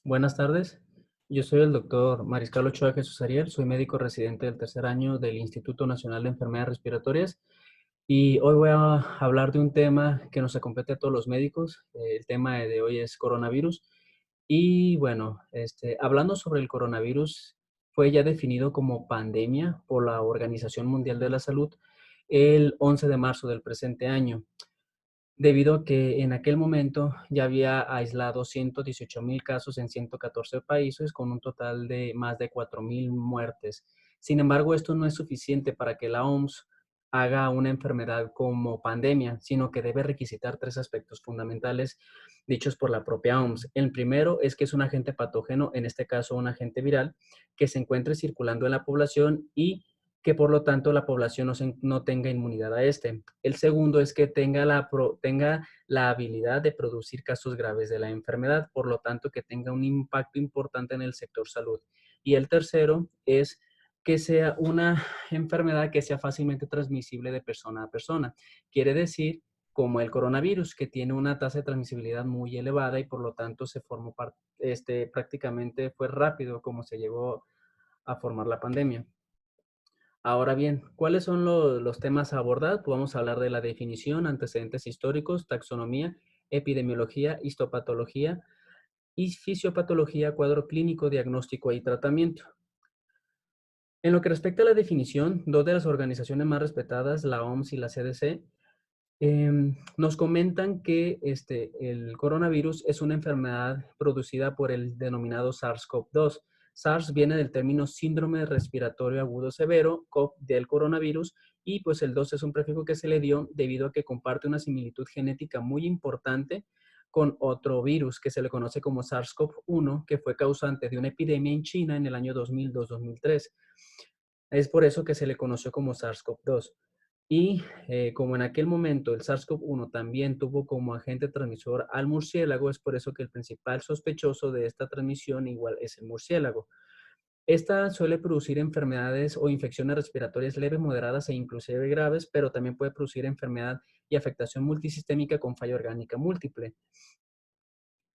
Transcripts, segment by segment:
Buenas tardes, yo soy el doctor Mariscal Ochoa Jesús Ariel, soy médico residente del tercer año del Instituto Nacional de Enfermedades Respiratorias y hoy voy a hablar de un tema que nos compete a todos los médicos. El tema de hoy es coronavirus y bueno, hablando sobre el coronavirus, fue ya definido como pandemia por la Organización Mundial de la Salud el 11 de marzo del presente año, debido a que en aquel momento ya había aislado 118,000 casos en 114 países, con un total de más de 4,000 muertes. Sin embargo, esto no es suficiente para que la OMS haga una enfermedad como pandemia, sino que debe requisitar tres aspectos fundamentales dichos por la propia OMS. El primero es que es un agente patógeno, en este caso un agente viral, que se encuentre circulando en la población y que por lo tanto la población no tenga inmunidad a este. El segundo es que tenga la habilidad de producir casos graves de la enfermedad, por lo tanto que tenga un impacto importante en el sector salud. Y el tercero es que sea una enfermedad que sea fácilmente transmisible de persona a persona. Quiere decir, como el coronavirus, que tiene una tasa de transmisibilidad muy elevada y por lo tanto se formó prácticamente fue rápido como se llegó a formar la pandemia. Ahora bien, ¿cuáles son los temas a abordar? Pues vamos a hablar de la definición, antecedentes históricos, taxonomía, epidemiología, histopatología y fisiopatología, cuadro clínico, diagnóstico y tratamiento. En lo que respecta a la definición, dos de las organizaciones más respetadas, la OMS y la CDC, nos comentan que el coronavirus es una enfermedad producida por el denominado SARS-CoV-2. SARS viene del término síndrome respiratorio agudo severo, CoV del coronavirus, y pues el 2 es un prefijo que se le dio debido a que comparte una similitud genética muy importante con otro virus que se le conoce como SARS-CoV-1, que fue causante de una epidemia en China en el año 2002-2003. Es por eso que se le conoció como SARS-CoV-2. Y como en aquel momento el SARS-CoV-1 también tuvo como agente transmisor al murciélago, es por eso que el principal sospechoso de esta transmisión igual es el murciélago. Esta suele producir enfermedades o infecciones respiratorias leves, moderadas e inclusive graves, pero también puede producir enfermedad y afectación multisistémica con falla orgánica múltiple,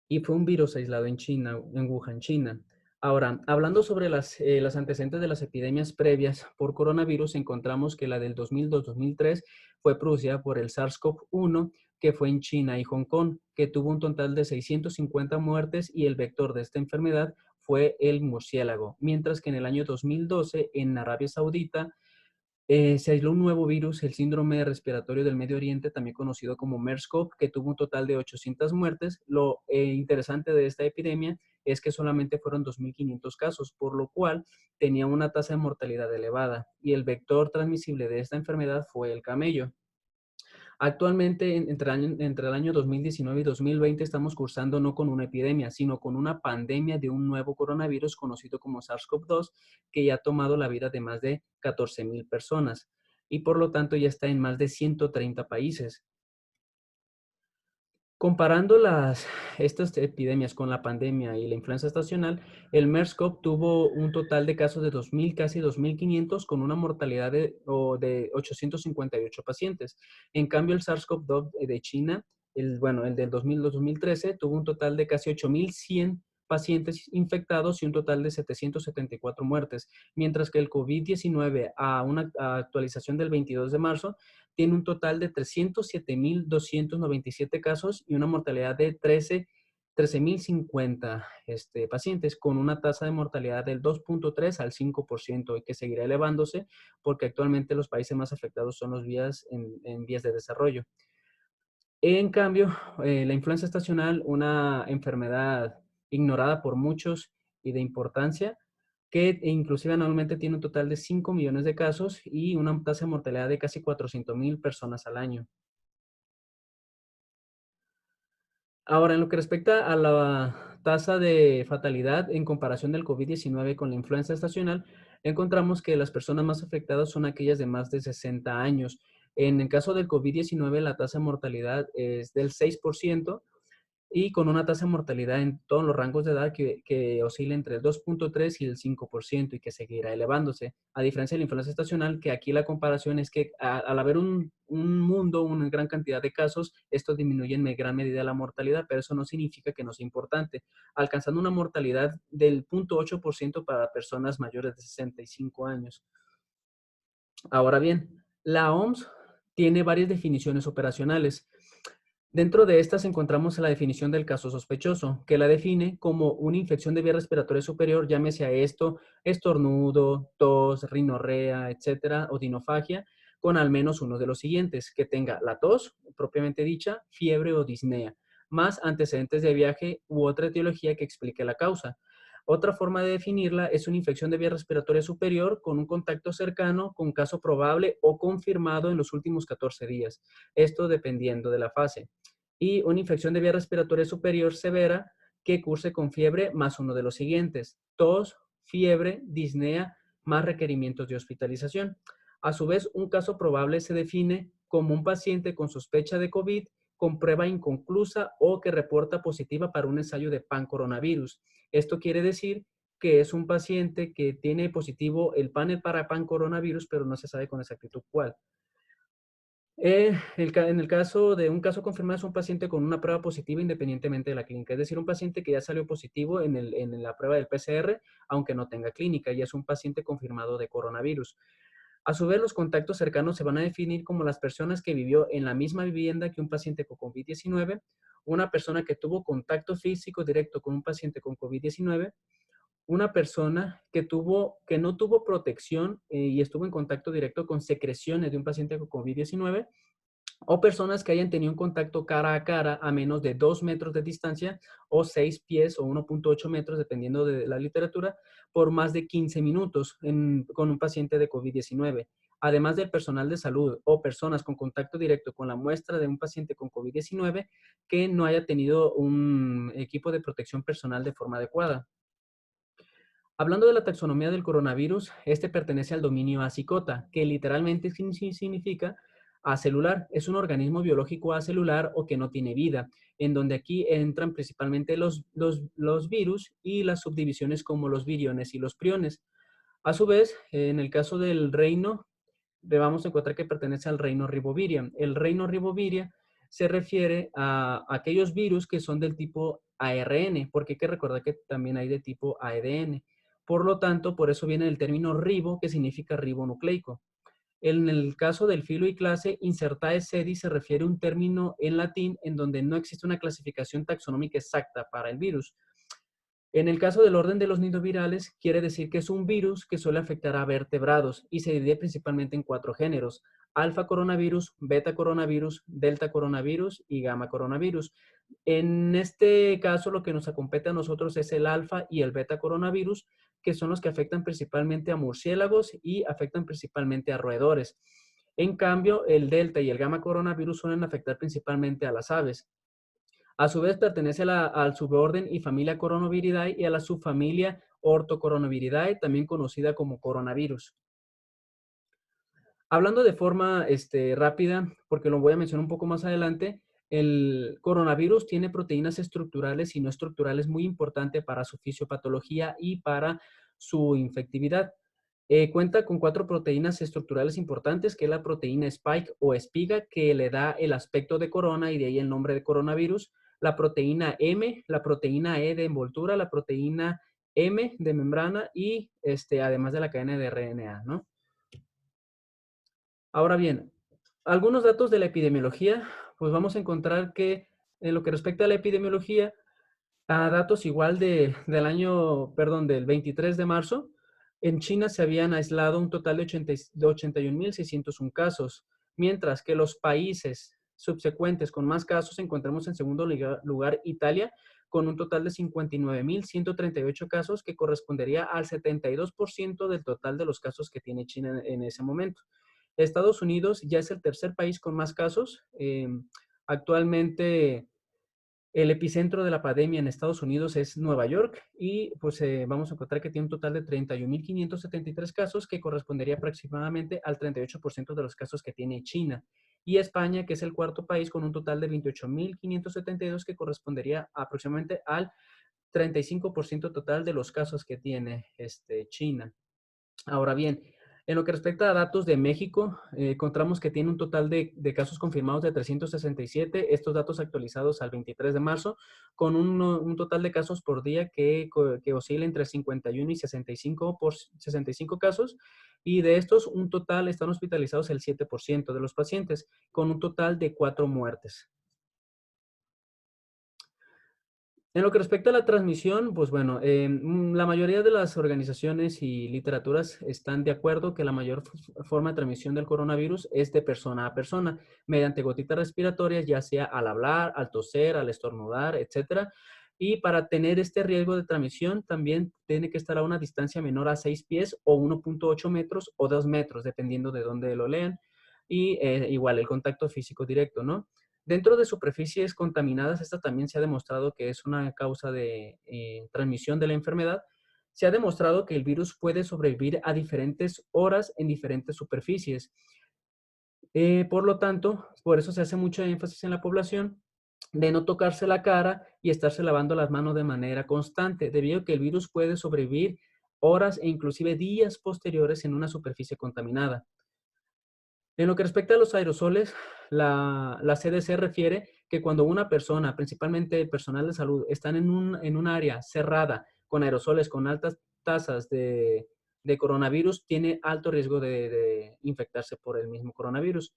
y fue un virus aislado en China, en Wuhan, China. Ahora, hablando sobre las antecedentes de las epidemias previas por coronavirus, encontramos que la del 2002-2003 fue producida por el SARS-CoV-1, que fue en China y Hong Kong, que tuvo un total de 650 muertes y el vector de esta enfermedad fue el murciélago, mientras que en el año 2012 en Arabia Saudita se aisló un nuevo virus, el síndrome respiratorio del Medio Oriente, también conocido como MERS-CoV, que tuvo un total de 800 muertes. Lo interesante de esta epidemia es que solamente fueron 2,500 casos, por lo cual tenía una tasa de mortalidad elevada y el vector transmisible de esta enfermedad fue el camello. Actualmente, entre el año 2019 y 2020, estamos cursando no con una epidemia, sino con una pandemia de un nuevo coronavirus conocido como SARS-CoV-2, que ya ha tomado la vida de más de 14,000 personas y por lo tanto ya está en más de 130 países. Comparando estas epidemias con la pandemia y la influenza estacional, el MERS-CoV tuvo un total de casos de 2,000, casi 2,500, con una mortalidad de 858 pacientes. En cambio, el SARS-CoV-2 de China, el del 2002-2013, tuvo un total de casi 8,100 pacientes infectados y un total de 774 muertes, mientras que el COVID-19, a una actualización del 22 de marzo, tiene un total de 307,297 casos y una mortalidad de 13,050 pacientes, con una tasa de mortalidad del 2,3 al 5% y que seguirá elevándose porque actualmente los países más afectados son los en vías de desarrollo. En cambio, la influenza estacional, una enfermedad ignorada por muchos y de importancia, que inclusive anualmente tiene un total de 5 millones de casos y una tasa de mortalidad de casi 400,000 personas al año. Ahora, en lo que respecta a la tasa de fatalidad en comparación del COVID-19 con la influenza estacional, encontramos que las personas más afectadas son aquellas de más de 60 años. En el caso del COVID-19, la tasa de mortalidad es del 6%, y con una tasa de mortalidad en todos los rangos de edad que oscila entre el 2.3 y el 5% y que seguirá elevándose. A diferencia de la influenza estacional, que aquí la comparación es que al haber un mundo, una gran cantidad de casos, esto disminuye en gran medida la mortalidad, pero eso no significa que no sea importante, alcanzando una mortalidad del 0.8% para personas mayores de 65 años. Ahora bien, la OMS tiene varias definiciones operacionales. Dentro de estas encontramos la definición del caso sospechoso, que la define como una infección de vía respiratoria superior, llámese a esto estornudo, tos, rinorrea, etcétera, o dinofagia, con al menos uno de los siguientes, que tenga la tos, propiamente dicha, fiebre o disnea, más antecedentes de viaje u otra etiología que explique la causa. Otra forma de definirla es una infección de vía respiratoria superior con un contacto cercano con caso probable o confirmado en los últimos 14 días. Esto dependiendo de la fase. Y una infección de vía respiratoria superior severa que curse con fiebre más uno de los siguientes: tos, fiebre, disnea, más requerimientos de hospitalización. A su vez, un caso probable se define como un paciente con sospecha de COVID con prueba inconclusa o que reporta positiva para un ensayo de pancoronavirus. Esto quiere decir que es un paciente que tiene positivo el panel para pancoronavirus, pero no se sabe con exactitud cuál. En el caso de un caso confirmado es un paciente con una prueba positiva independientemente de la clínica, es decir, un paciente que ya salió positivo en la prueba del PCR, aunque no tenga clínica, y es un paciente confirmado de coronavirus. A su vez, los contactos cercanos se van a definir como las personas que vivió en la misma vivienda que un paciente con COVID-19, una persona que tuvo contacto físico directo con un paciente con COVID-19, una persona que no tuvo protección y estuvo en contacto directo con secreciones de un paciente con COVID-19, o personas que hayan tenido un contacto cara a cara a menos de 2 metros de distancia o 6 pies o 1.8 metros, dependiendo de la literatura, por más de 15 minutos con un paciente de COVID-19. Además del personal de salud o personas con contacto directo con la muestra de un paciente con COVID-19 que no haya tenido un equipo de protección personal de forma adecuada. Hablando de la taxonomía del coronavirus, este pertenece al dominio acicota, que literalmente significa acelular. Es un organismo biológico acelular o que no tiene vida, en donde aquí entran principalmente los virus y las subdivisiones como los viriones y los priones. A su vez, en el caso del reino, vamos a encontrar que pertenece al reino Riboviria. El reino Riboviria se refiere a aquellos virus que son del tipo ARN, porque hay que recordar que también hay de tipo ADN. Por lo tanto, por eso viene el término ribo, que significa ribonucleico. En el caso del filo y clase, incertae sedis se refiere a un término en latín en donde no existe una clasificación taxonómica exacta para el virus. En el caso del orden de los nidovirales, quiere decir que es un virus que suele afectar a vertebrados y se divide principalmente en 4 géneros: alfa coronavirus, beta coronavirus, delta coronavirus y gamma coronavirus. En este caso, lo que nos acompete a nosotros es el alfa y el beta coronavirus, que son los que afectan principalmente a murciélagos y afectan principalmente a roedores. En cambio, el delta y el gamma coronavirus suelen afectar principalmente a las aves. A su vez, pertenece al suborden y familia Coronaviridae y a la subfamilia Orthocoronaviridae, también conocida como coronavirus. Hablando de forma rápida, porque lo voy a mencionar un poco más adelante, el coronavirus tiene proteínas estructurales y no estructurales muy importantes para su fisiopatología y para su infectividad. Cuenta con 4 proteínas estructurales importantes, que es la proteína spike o espiga, que le da el aspecto de corona y de ahí el nombre de coronavirus, la proteína M, la proteína E de envoltura, la proteína M de membrana y además de la cadena de RNA, ¿no? Ahora bien, algunos datos de la epidemiología, pues vamos a encontrar que en lo que respecta a la epidemiología, a datos igual del 23 de marzo, en China se habían aislado un total de 81.601 casos, mientras que los países subsecuentes con más casos encontramos en segundo lugar Italia, con un total de 59.138 casos, que correspondería al 72% del total de los casos que tiene China en ese momento. Estados Unidos ya es el tercer país con más casos. Actualmente el epicentro de la pandemia en Estados Unidos es Nueva York y pues vamos a encontrar que tiene un total de 31.573 casos, que correspondería aproximadamente al 38% de los casos que tiene China. y España, que es el cuarto país, con un total de 28.572, que correspondería aproximadamente al 35% total de los casos que tiene China. Ahora bien, en lo que respecta a datos de México, encontramos que tiene un total de casos confirmados de 367, estos datos actualizados al 23 de marzo, con un total de casos por día que oscila entre 51 y 65 casos, y de estos un total están hospitalizados el 7% de los pacientes, con un total de 4 muertes. En lo que respecta a la transmisión, pues bueno, la mayoría de las organizaciones y literaturas están de acuerdo que la mayor forma de transmisión del coronavirus es de persona a persona, mediante gotitas respiratorias, ya sea al hablar, al toser, al estornudar, etcétera. Y para tener este riesgo de transmisión, también tiene que estar a una distancia menor a 6 pies o 1.8 metros o 2 metros, dependiendo de dónde lo lean. Y igual el contacto físico directo, ¿no? Dentro de superficies contaminadas, esta también se ha demostrado que es una causa de transmisión de la enfermedad. Se ha demostrado que el virus puede sobrevivir a diferentes horas en diferentes superficies. Por lo tanto, por eso se hace mucho énfasis en la población de no tocarse la cara y estarse lavando las manos de manera constante, debido a que el virus puede sobrevivir horas e inclusive días posteriores en una superficie contaminada. En lo que respecta a los aerosoles, la CDC refiere que cuando una persona, principalmente el personal de salud, están en un área cerrada con aerosoles con altas tasas de coronavirus, tiene alto riesgo de infectarse por el mismo coronavirus.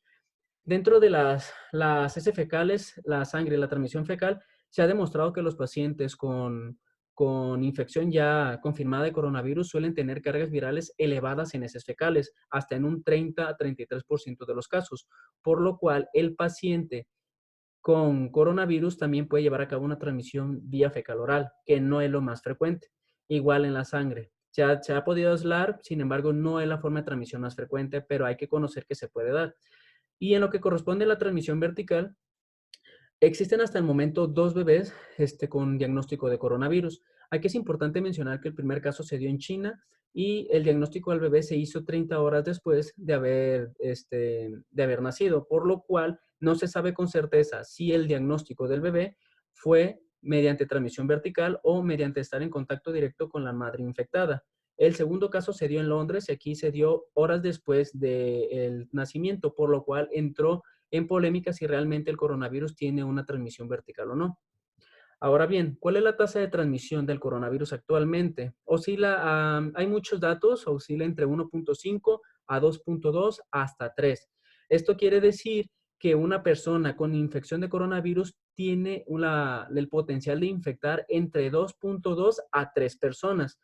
Dentro de las heces fecales, la sangre, la transmisión fecal, se ha demostrado que los pacientes con infección ya confirmada de coronavirus suelen tener cargas virales elevadas en heces fecales, hasta en un 30 a 33% de los casos, por lo cual el paciente con coronavirus también puede llevar a cabo una transmisión vía fecal oral, que no es lo más frecuente. Igual en la sangre. Se ha podido aislar, sin embargo, no es la forma de transmisión más frecuente, pero hay que conocer que se puede dar. Y en lo que corresponde a la transmisión vertical, existen hasta el momento 2 bebés con diagnóstico de coronavirus. Aquí es importante mencionar que el primer caso se dio en China y el diagnóstico al bebé se hizo 30 horas después de haber nacido, por lo cual no se sabe con certeza si el diagnóstico del bebé fue mediante transmisión vertical o mediante estar en contacto directo con la madre infectada. El segundo caso se dio en Londres y aquí se dio horas después del nacimiento, por lo cual entró en polémica si realmente el coronavirus tiene una transmisión vertical o no. Ahora bien, ¿cuál es la tasa de transmisión del coronavirus actualmente? Hay muchos datos, oscila entre 1.5 a 2.2 hasta 3. Esto quiere decir que una persona con infección de coronavirus tiene el potencial de infectar entre 2.2 a 3 personas.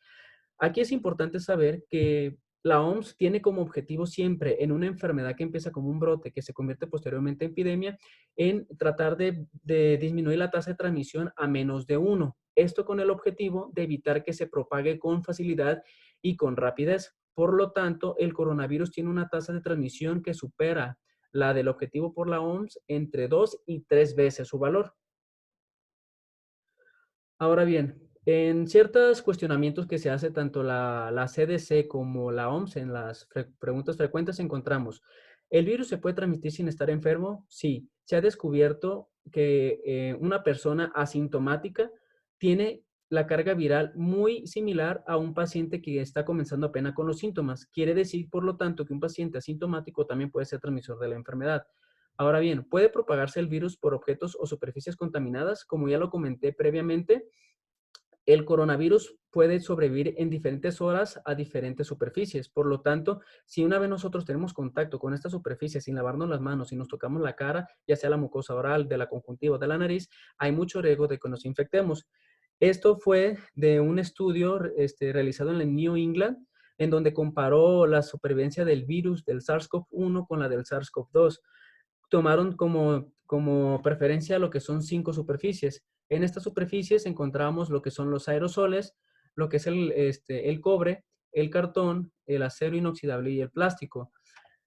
Aquí es importante saber que la OMS tiene como objetivo siempre en una enfermedad que empieza como un brote, que se convierte posteriormente en epidemia, en tratar de disminuir la tasa de transmisión a menos de 1. Esto con el objetivo de evitar que se propague con facilidad y con rapidez. Por lo tanto, el coronavirus tiene una tasa de transmisión que supera la del objetivo por la OMS entre 2 y 3 veces su valor. Ahora bien, en ciertos cuestionamientos que se hace tanto la CDC como la OMS en las preguntas frecuentes encontramos, ¿el virus se puede transmitir sin estar enfermo? Sí, se ha descubierto que una persona asintomática tiene la carga viral muy similar a un paciente que está comenzando apenas con los síntomas. Quiere decir, por lo tanto, que un paciente asintomático también puede ser transmisor de la enfermedad. Ahora bien, ¿puede propagarse el virus por objetos o superficies contaminadas? Como ya lo comenté previamente, el coronavirus puede sobrevivir en diferentes horas a diferentes superficies. Por lo tanto, si una vez nosotros tenemos contacto con esta superficie sin lavarnos las manos y nos tocamos la cara, ya sea la mucosa oral, de la conjuntiva o de la nariz, hay mucho riesgo de que nos infectemos. Esto fue de un estudio realizado en el New England, en donde comparó la supervivencia del virus del SARS-CoV-1 con la del SARS-CoV-2. Tomaron como preferencia lo que son 5 superficies. En estas superficies encontramos lo que son los aerosoles, lo que es el cobre, el cartón, el acero inoxidable y el plástico.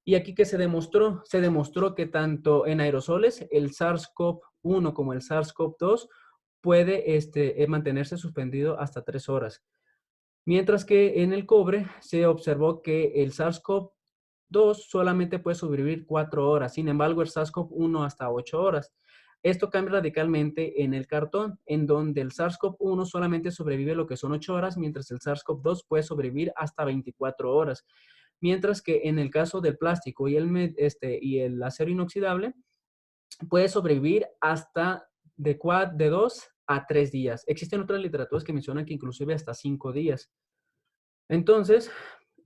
¿Y aquí qué se demostró? Se demostró que tanto en aerosoles, el SARS-CoV-1 como el SARS-CoV-2 puede mantenerse suspendido hasta 3 horas. Mientras que en el cobre se observó que el SARS-CoV 2 solamente puede sobrevivir 4 horas. Sin embargo, el SARS-CoV-1 hasta 8 horas. Esto cambia radicalmente en el cartón, en donde el SARS-CoV-1 solamente sobrevive lo que son 8 horas, mientras el SARS-CoV-2 puede sobrevivir hasta 24 horas. Mientras que en el caso del plástico y el acero inoxidable, puede sobrevivir hasta de 2 a 3 días. Existen otras literaturas que mencionan que inclusive hasta 5 días. Entonces,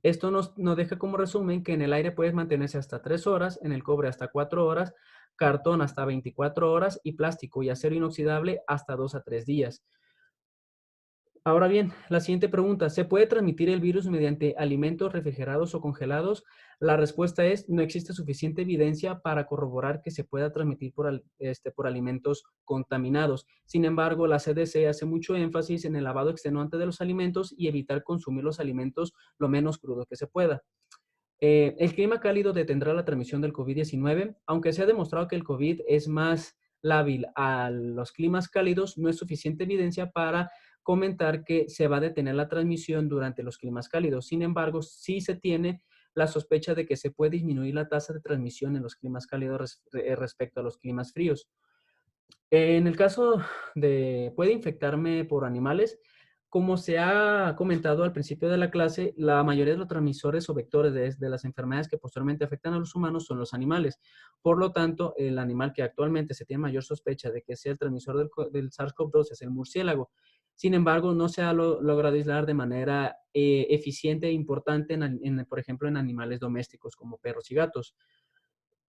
esto nos deja como resumen que en el aire puedes mantenerse hasta 3 horas, en el cobre hasta 4 horas, cartón hasta 24 horas y plástico y acero inoxidable hasta 2 a 3 días. Ahora bien, la siguiente pregunta, ¿se puede transmitir el virus mediante alimentos refrigerados o congelados? La respuesta es, no existe suficiente evidencia para corroborar que se pueda transmitir por alimentos contaminados. Sin embargo, la CDC hace mucho énfasis en el lavado extenuante de los alimentos y evitar consumir los alimentos lo menos crudo que se pueda. El clima cálido detendrá la transmisión del COVID-19, aunque se ha demostrado que el COVID es más lábil a los climas cálidos, no es suficiente evidencia para comentar que se va a detener la transmisión durante los climas cálidos. Sin embargo, sí se tiene la sospecha de que se puede disminuir la tasa de transmisión en los climas cálidos respecto a los climas fríos. En el caso de, ¿puede infectarme por animales? Como se ha comentado al principio de la clase, la mayoría de los transmisores o vectores de las enfermedades que posteriormente afectan a los humanos son los animales. Por lo tanto, el animal que actualmente se tiene mayor sospecha de que sea el transmisor del SARS-CoV-2 es el murciélago. Sin embargo, no se ha logrado aislar de manera eficiente e importante, por ejemplo, en animales domésticos como perros y gatos.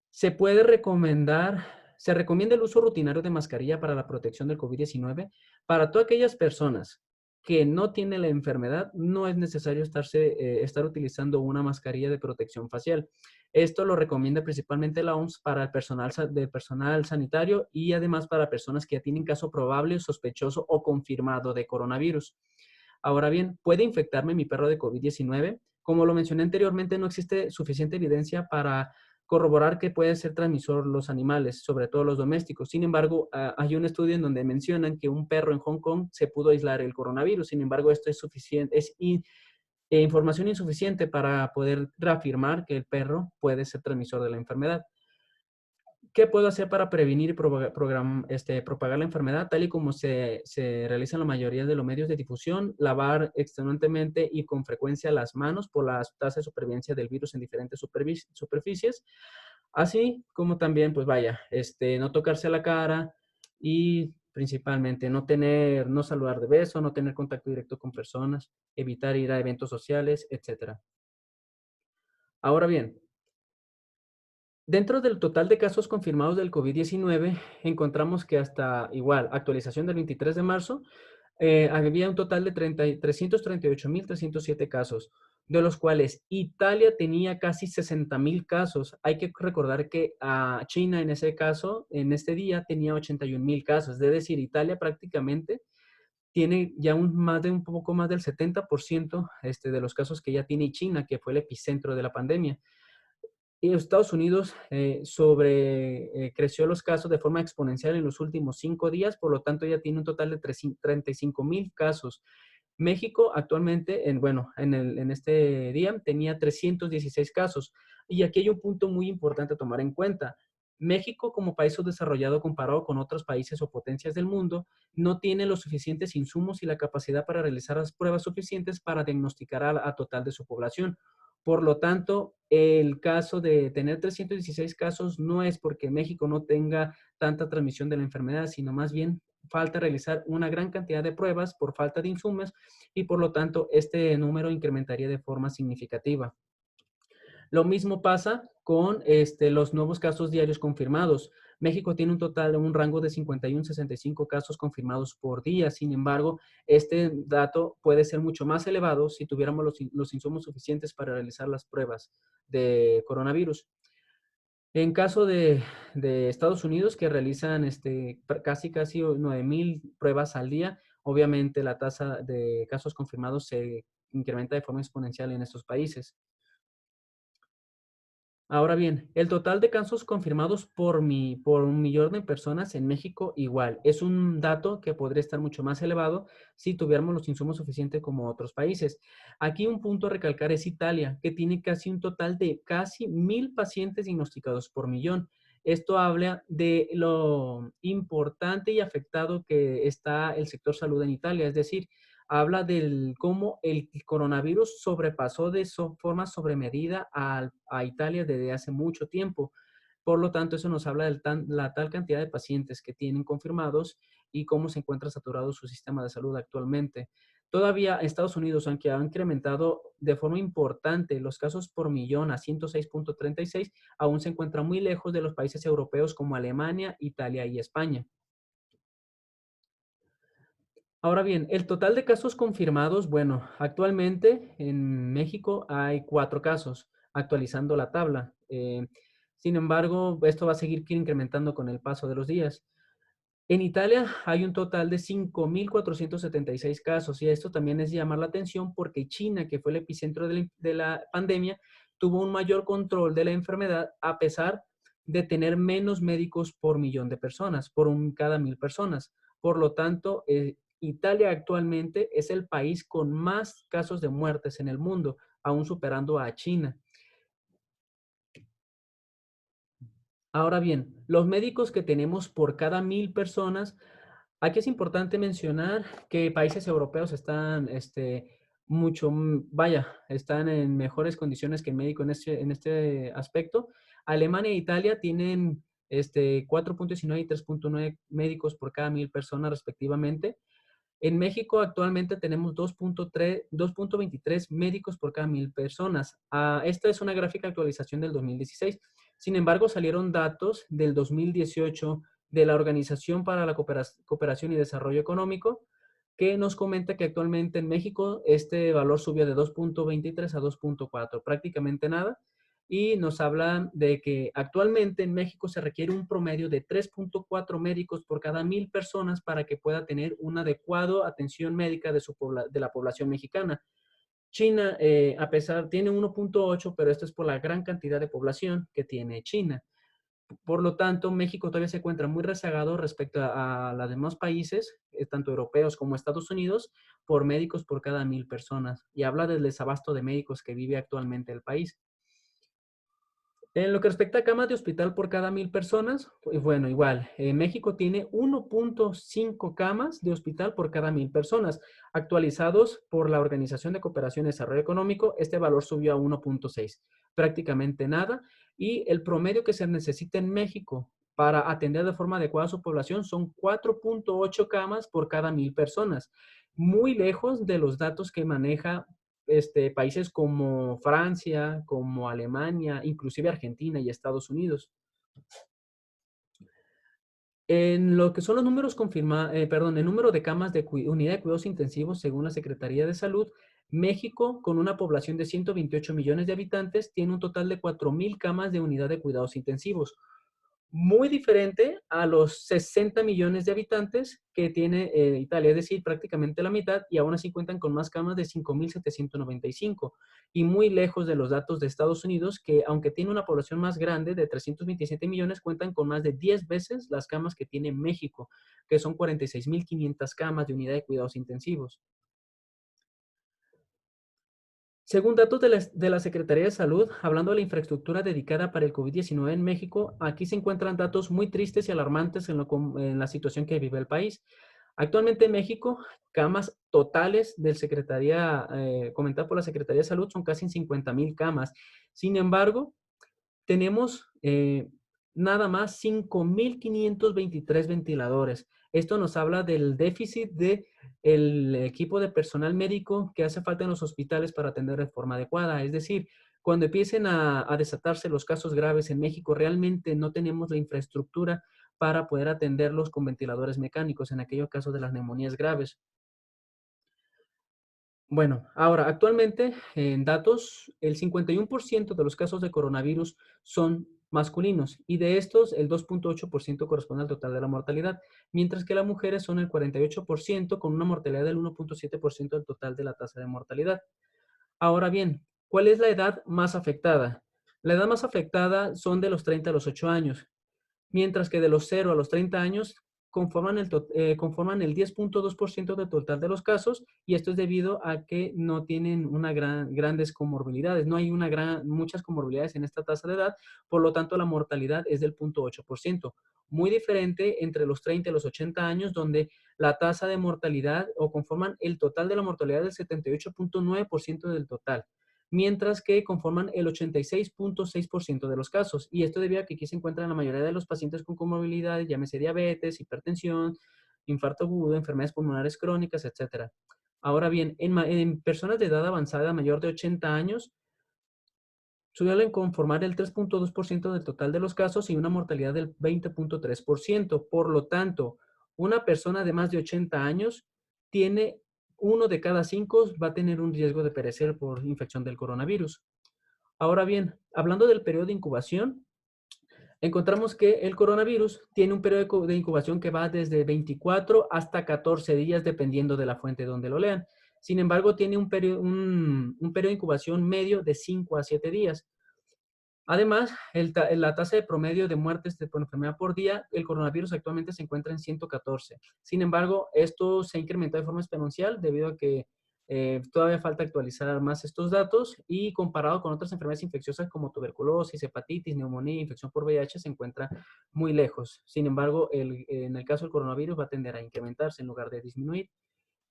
Se puede recomendar, se recomienda el uso rutinario de mascarilla para la protección del COVID-19. Para todas aquellas personas que no tienen la enfermedad, no es necesario estar utilizando una mascarilla de protección facial. Esto lo recomienda principalmente la OMS para el personal sanitario y además para personas que ya tienen caso probable, sospechoso o confirmado de coronavirus. Ahora bien, ¿puede infectarme mi perro de COVID-19? Como lo mencioné anteriormente, no existe suficiente evidencia para corroborar que pueden ser transmisor los animales, sobre todo los domésticos. Sin embargo, hay un estudio en donde mencionan que un perro en Hong Kong se pudo aislar el coronavirus. Sin embargo, esto es suficiente, información insuficiente para poder reafirmar que el perro puede ser transmisor de la enfermedad. ¿Qué puedo hacer para prevenir y propagar la enfermedad? Tal y como se realiza en la mayoría de los medios de difusión, lavar extenuantemente y con frecuencia las manos por las tasas de supervivencia del virus en diferentes superficies, así como también, pues vaya, no tocarse la cara y principalmente no saludar de beso, no tener contacto directo con personas, evitar ir a eventos sociales, etcétera. Ahora bien, dentro del total de casos confirmados del COVID-19, encontramos que hasta igual, actualización del 23 de marzo, había un total de 338.307 casos, de los cuales Italia tenía casi 60.000 casos. Hay que recordar que China en ese caso, en este día, tenía 81.000 casos. Es decir, Italia prácticamente tiene ya un poco más del 70% de los casos que ya tiene China, que fue el epicentro de la pandemia. Y Estados Unidos creció los casos de forma exponencial en los últimos 5 días, por lo tanto ya tiene un total de 35.000 casos. México actualmente, en este día tenía 316 casos. Y aquí hay un punto muy importante a tomar en cuenta. México, como país subdesarrollado comparado con otros países o potencias del mundo, no tiene los suficientes insumos y la capacidad para realizar las pruebas suficientes para diagnosticar a total de su población. Por lo tanto, el caso de tener 316 casos no es porque México no tenga tanta transmisión de la enfermedad, sino más bien falta realizar una gran cantidad de pruebas por falta de insumos y por lo tanto este número incrementaría de forma significativa. Lo mismo pasa con los nuevos casos diarios confirmados. México tiene un total de un rango de 51 a 65 casos confirmados por día. Sin embargo, este dato puede ser mucho más elevado si tuviéramos los insumos suficientes para realizar las pruebas de coronavirus. En caso de Estados Unidos, que realizan casi 9.000 pruebas al día, obviamente la tasa de casos confirmados se incrementa de forma exponencial en estos países. Ahora bien, el total de casos confirmados por 1 millón de personas en México igual. Es un dato que podría estar mucho más elevado si tuviéramos los insumos suficientes como otros países. Aquí un punto a recalcar es Italia, que tiene casi un total de casi 1,000 pacientes diagnosticados por millón. Esto habla de lo importante y afectado que está el sector salud en Italia, es decir, habla del cómo el coronavirus sobrepasó de forma sobremedida a Italia desde hace mucho tiempo. Por lo tanto, eso nos habla de la tal cantidad de pacientes que tienen confirmados y cómo se encuentra saturado su sistema de salud actualmente. Todavía Estados Unidos, aunque ha incrementado de forma importante los casos por millón a 106,36, aún se encuentra muy lejos de los países europeos como Alemania, Italia y España. Ahora bien, el total de casos confirmados, bueno, actualmente en México hay 4 casos, actualizando la tabla. Sin embargo, esto va a seguir incrementando con el paso de los días. En Italia hay un total de 5,476 casos y esto también es llamar la atención porque China, que fue el epicentro de la pandemia, tuvo un mayor control de la enfermedad a pesar de tener menos médicos por millón de personas, cada 1,000 personas. Por lo tanto, Italia actualmente es el país con más casos de muertes en el mundo, aún superando a China. Ahora bien, los médicos que tenemos por cada 1,000 personas. Aquí es importante mencionar que países europeos están, vaya, están en mejores condiciones que México en este aspecto. Alemania e Italia tienen 4,19 y 3,9 médicos por cada 1,000 personas respectivamente. En México actualmente tenemos 2,23 médicos por cada 1,000 personas. Esta es una gráfica actualización del 2016. Sin embargo, salieron datos del 2018 de la Organización para la Cooperación y Desarrollo Económico, que nos comenta que actualmente en México este valor subió de 2,23 a 2,4, prácticamente nada, y nos hablan de que actualmente en México se requiere un promedio de 3,4 médicos por cada 1,000 personas para que pueda tener una adecuada atención médica de la población mexicana. China, a pesar, tiene 1,8, pero esto es por la gran cantidad de población que tiene China. Por lo tanto, México todavía se encuentra muy rezagado respecto a los demás países, tanto europeos como Estados Unidos, por médicos por cada 1,000 personas. Y habla del desabasto de médicos que vive actualmente el país. En lo que respecta a camas de hospital por cada 1,000 personas, pues bueno, igual, México tiene 1,5 camas de hospital por cada 1,000 personas. Actualizados por la Organización de Cooperación y Desarrollo Económico, este valor subió a 1,6, prácticamente nada. Y el promedio que se necesita en México para atender de forma adecuada a su población son 4,8 camas por cada 1,000 personas, muy lejos de los datos que maneja países como Francia, como Alemania, inclusive Argentina y Estados Unidos. En lo que son los números el número de camas de unidad de cuidados intensivos, según la Secretaría de Salud, México, con una población de 128 millones de habitantes, tiene un total de 4,000 camas de unidad de cuidados intensivos, muy diferente a los 60 millones de habitantes que tiene Italia, es decir, prácticamente la mitad, y aún así cuentan con más camas de 5,795, y muy lejos de los datos de Estados Unidos, que aunque tiene una población más grande de 327 millones, cuentan con más de 10 veces las camas que tiene México, que son 46,500 camas de unidad de cuidados intensivos. Según datos de la Secretaría de Salud, hablando de la infraestructura dedicada para el COVID-19 en México, aquí se encuentran datos muy tristes y alarmantes en la situación que vive el país. Actualmente en México, camas totales comentadas por la Secretaría de Salud son casi 50,000 camas. Sin embargo, tenemos nada más 5,523 ventiladores. Esto nos habla del déficit de el equipo de personal médico que hace falta en los hospitales para atender de forma adecuada. Es decir, cuando empiecen a desatarse los casos graves en México, realmente no tenemos la infraestructura para poder atenderlos con ventiladores mecánicos en aquellos casos de las neumonías graves. Bueno, ahora, actualmente, en datos, el 51% de los casos de coronavirus son masculinos y de estos el 2,8% corresponde al total de la mortalidad, mientras que las mujeres son el 48% con una mortalidad del 1,7% del total de la tasa de mortalidad. Ahora bien, ¿cuál es la edad más afectada? La edad más afectada son de los 30 a los 8 años, mientras que de los 0 a los 30 años conforman el 10.2% del total de los casos, y esto es debido a que no tienen grandes comorbilidades. No hay muchas comorbilidades en esta tasa de edad, por lo tanto la mortalidad es del 0.8%. Muy diferente entre los 30 y los 80 años, donde la tasa de mortalidad o conforman el total de la mortalidad del 78.9% del total, mientras que conforman el 86.6% de los casos. Y esto debido a que aquí se encuentran la mayoría de los pacientes con comorbilidades, llámese diabetes, hipertensión, infarto agudo, enfermedades pulmonares crónicas, etcétera. Ahora bien, en personas de edad avanzada mayor de 80 años, suelen conformar el 3.2% del total de los casos y una mortalidad del 20.3%. Por lo tanto, una persona de más de 80 años tiene uno de cada cinco va a tener un riesgo de perecer por infección del coronavirus. Ahora bien, hablando del periodo de incubación, encontramos que el coronavirus tiene un periodo de incubación que va desde 24 hasta 14 días, dependiendo de la fuente donde lo lean. Sin embargo, tiene un periodo de incubación medio de 5 a 7 días. Además, la tasa de promedio de muertes por enfermedad por día, el coronavirus actualmente se encuentra en 114. Sin embargo, esto se ha incrementado de forma exponencial debido a que todavía falta actualizar más estos datos, y comparado con otras enfermedades infecciosas como tuberculosis, hepatitis, neumonía, infección por VIH, se encuentra muy lejos. Sin embargo, en el caso del coronavirus va a tender a incrementarse en lugar de disminuir.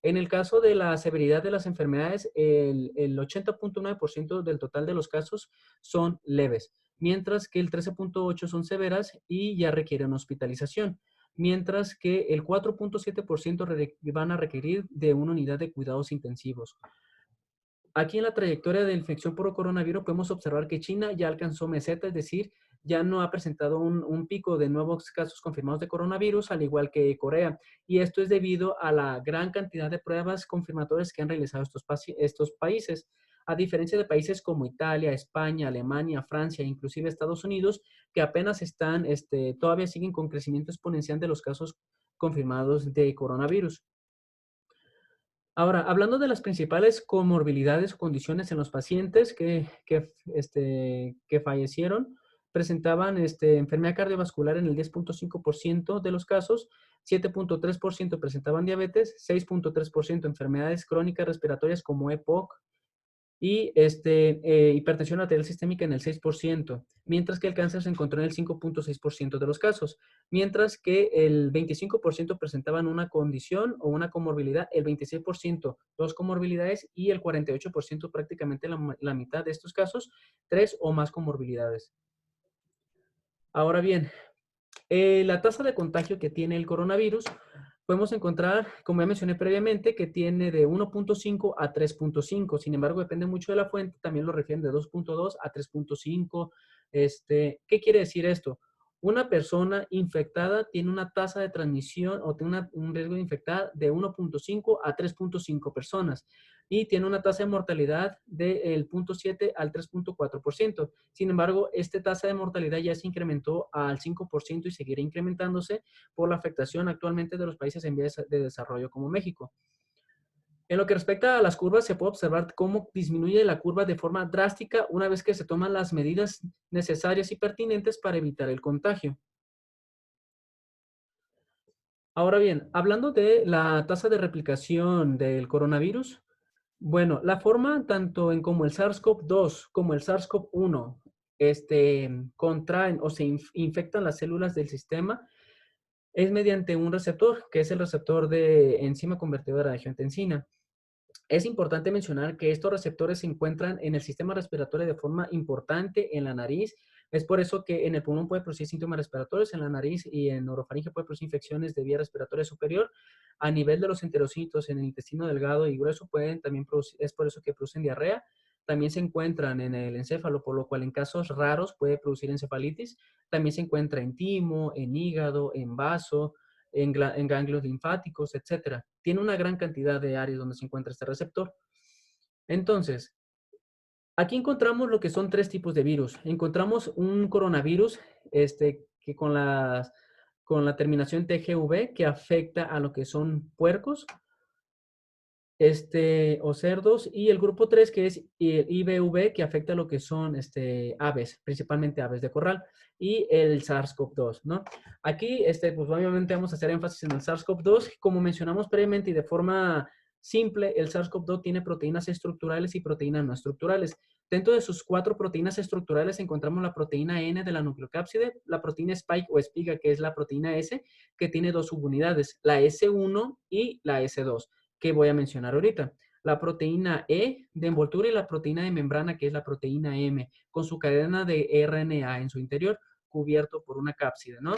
En el caso de la severidad de las enfermedades, el 80.9% del total de los casos son leves, mientras que el 13.8% son severas y ya requieren hospitalización, mientras que el 4.7% van a requerir de una unidad de cuidados intensivos. Aquí en la trayectoria de infección por coronavirus podemos observar que China ya alcanzó meseta, es decir, ya no ha presentado un pico de nuevos casos confirmados de coronavirus, al igual que Corea. Y esto es debido a la gran cantidad de pruebas confirmatorias que han realizado estos países. A diferencia de países como Italia, España, Alemania, Francia e inclusive Estados Unidos, que apenas todavía siguen con crecimiento exponencial de los casos confirmados de coronavirus. Ahora, hablando de las principales comorbilidades o condiciones en los pacientes que fallecieron, presentaban enfermedad cardiovascular en el 10.5% de los casos, 7.3% presentaban diabetes, 6.3% enfermedades crónicas respiratorias como EPOC, y hipertensión arterial sistémica en el 6%, mientras que el cáncer se encontró en el 5.6% de los casos, mientras que el 25% presentaban una condición o una comorbilidad, el 26% dos comorbilidades, y el 48%, prácticamente la mitad de estos casos, tres o más comorbilidades. Ahora bien, la tasa de contagio que tiene el coronavirus, podemos encontrar, como ya mencioné previamente, que tiene de 1.5 a 3.5. Sin embargo, depende mucho de la fuente. También lo refieren de 2.2 a 3.5. ¿Qué quiere decir esto? Una persona infectada tiene una tasa de transmisión o tiene un riesgo de infectar de 1.5 a 3.5 personas, y tiene una tasa de mortalidad del 0.7 al 3.4%. Sin embargo, esta tasa de mortalidad ya se incrementó al 5% y seguirá incrementándose por la afectación actualmente de los países en vías de desarrollo como México. En lo que respecta a las curvas, se puede observar cómo disminuye la curva de forma drástica una vez que se toman las medidas necesarias y pertinentes para evitar el contagio. Ahora bien, hablando de la tasa de replicación del coronavirus, bueno, la forma tanto en como el SARS-CoV-2 como el SARS-CoV-1 contraen o se infectan las células del sistema es mediante un receptor, que es el receptor de enzima convertidora de angiotensina. Es importante mencionar que estos receptores se encuentran en el sistema respiratorio de forma importante en la nariz. Es por eso que en el pulmón puede producir síntomas respiratorios, en la nariz y en orofaringe puede producir infecciones de vía respiratoria superior. A nivel de los enterocitos en el intestino delgado y grueso pueden también producir, es por eso que producen diarrea. También se encuentran en el encéfalo, por lo cual en casos raros puede producir encefalitis. También se encuentra en timo, en hígado, en vaso, en ganglios linfáticos, etcétera. Tiene una gran cantidad de áreas donde se encuentra este receptor. Entonces, aquí encontramos lo que son tres tipos de virus. Encontramos un coronavirus que con la terminación TGV, que afecta a lo que son puercos. o cerdos, y el grupo 3 que es el IBV, que afecta a lo que son aves, principalmente aves de corral, y el SARS-CoV-2, ¿no? Aquí, pues obviamente vamos a hacer énfasis en el SARS-CoV-2, como mencionamos previamente y de forma simple, el SARS-CoV-2 tiene proteínas estructurales y proteínas no estructurales. Dentro de sus 4 proteínas estructurales encontramos la proteína N de la nucleocápside, la proteína spike o espiga, que es la proteína S, que tiene 2 subunidades, la S1 y la S2, que voy a mencionar ahorita. La proteína E de envoltura y la proteína de membrana, que es la proteína M, con su cadena de RNA en su interior, cubierto por una cápside, ¿no?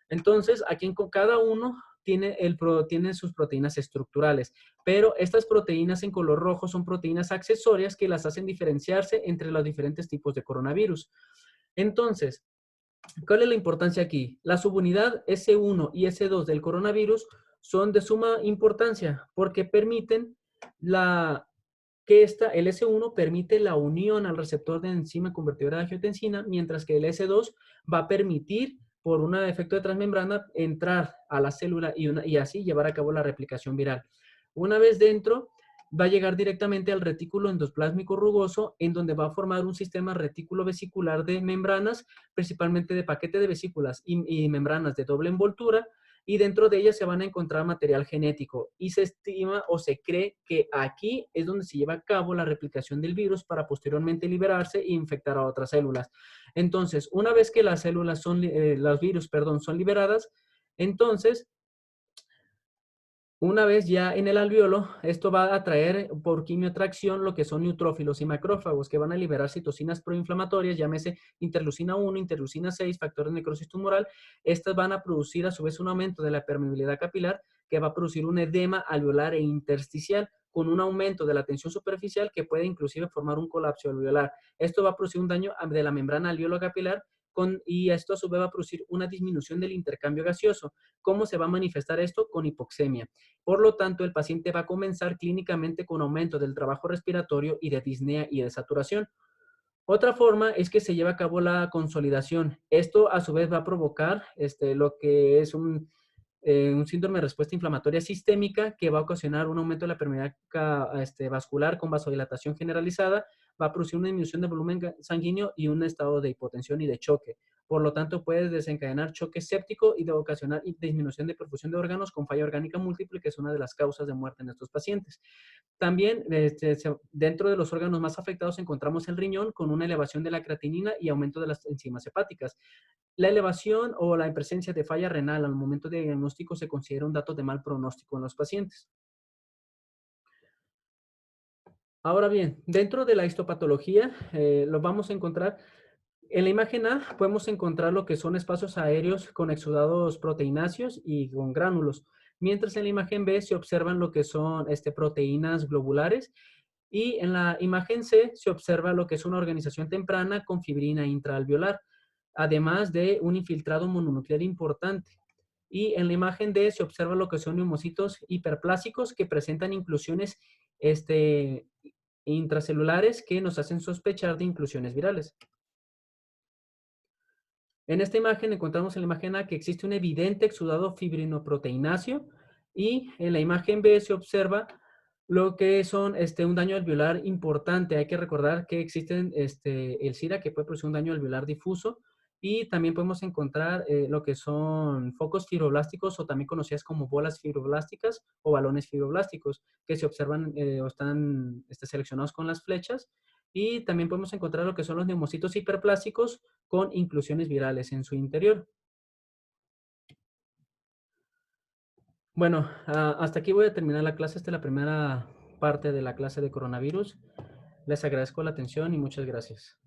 Entonces, aquí con cada uno tiene sus proteínas estructurales, pero estas proteínas en color rojo son proteínas accesorias que las hacen diferenciarse entre los diferentes tipos de coronavirus. Entonces, ¿cuál es la importancia aquí? La subunidad S1 y S2 del coronavirus son de suma importancia porque permiten el S1 permite la unión al receptor de enzima convertidora de angiotensina, mientras que el S2 va a permitir, por un efecto de transmembrana, entrar a la célula y así llevar a cabo la replicación viral. Una vez dentro, va a llegar directamente al retículo endoplásmico rugoso, en donde va a formar un sistema retículo vesicular de membranas, principalmente de paquete de vesículas y membranas de doble envoltura, y dentro de ellas se van a encontrar material genético y se estima o se cree que aquí es donde se lleva a cabo la replicación del virus para posteriormente liberarse e infectar a otras células. Entonces, una vez que las células los virus, perdón, son liberadas, entonces una vez ya en el alveolo, esto va a atraer por quimiotracción lo que son neutrófilos y macrófagos que van a liberar citocinas proinflamatorias, llámese interleucina 1, interleucina 6, factores de necrosis tumoral. Estas van a producir a su vez un aumento de la permeabilidad capilar que va a producir un edema alveolar e intersticial con un aumento de la tensión superficial que puede inclusive formar un colapso alveolar. Esto va a producir un daño de la membrana alveolo capilar y esto a su vez va a producir una disminución del intercambio gaseoso. ¿Cómo se va a manifestar esto? Con hipoxemia. Por lo tanto, el paciente va a comenzar clínicamente con aumento del trabajo respiratorio y de disnea y de saturación. Otra forma es que se lleva a cabo la consolidación. Esto a su vez va a provocar lo que es un síndrome de respuesta inflamatoria sistémica que va a ocasionar un aumento de la permeabilidad vascular con vasodilatación generalizada, va a producir una disminución de volumen sanguíneo y un estado de hipotensión y de choque. Por lo tanto, puede desencadenar choque séptico y de ocasionar disminución de perfusión de órganos con falla orgánica múltiple, que es una de las causas de muerte en estos pacientes. También dentro de los órganos más afectados encontramos el riñón con una elevación de la creatinina y aumento de las enzimas hepáticas. La elevación o la presencia de falla renal al momento de diagnóstico se considera un dato de mal pronóstico en los pacientes. Ahora bien, dentro de la histopatología, lo vamos a encontrar en la imagen A, podemos encontrar lo que son espacios aéreos con exudados proteináceos y con gránulos, mientras en la imagen B se observan lo que son proteínas globulares y en la imagen C se observa lo que es una organización temprana con fibrina intraalveolar, además de un infiltrado mononuclear importante. Y en la imagen D se observa lo que son neumocitos hiperplásicos que presentan inclusiones intracelulares que nos hacen sospechar de inclusiones virales. En esta imagen encontramos en la imagen A que existe un evidente exudado fibrinoproteináceo y en la imagen B se observa lo que son un daño alveolar importante. Hay que recordar que existen el SIRA que puede producir un daño alveolar difuso y también podemos encontrar lo que son focos fibroblásticos o también conocidas como bolas fibroblásticas o balones fibroblásticos que se observan o están seleccionados con las flechas. Y también podemos encontrar lo que son los neumocitos hiperplásicos con inclusiones virales en su interior. Bueno, hasta aquí voy a terminar la clase. Esta es la primera parte de la clase de coronavirus. Les agradezco la atención y muchas gracias.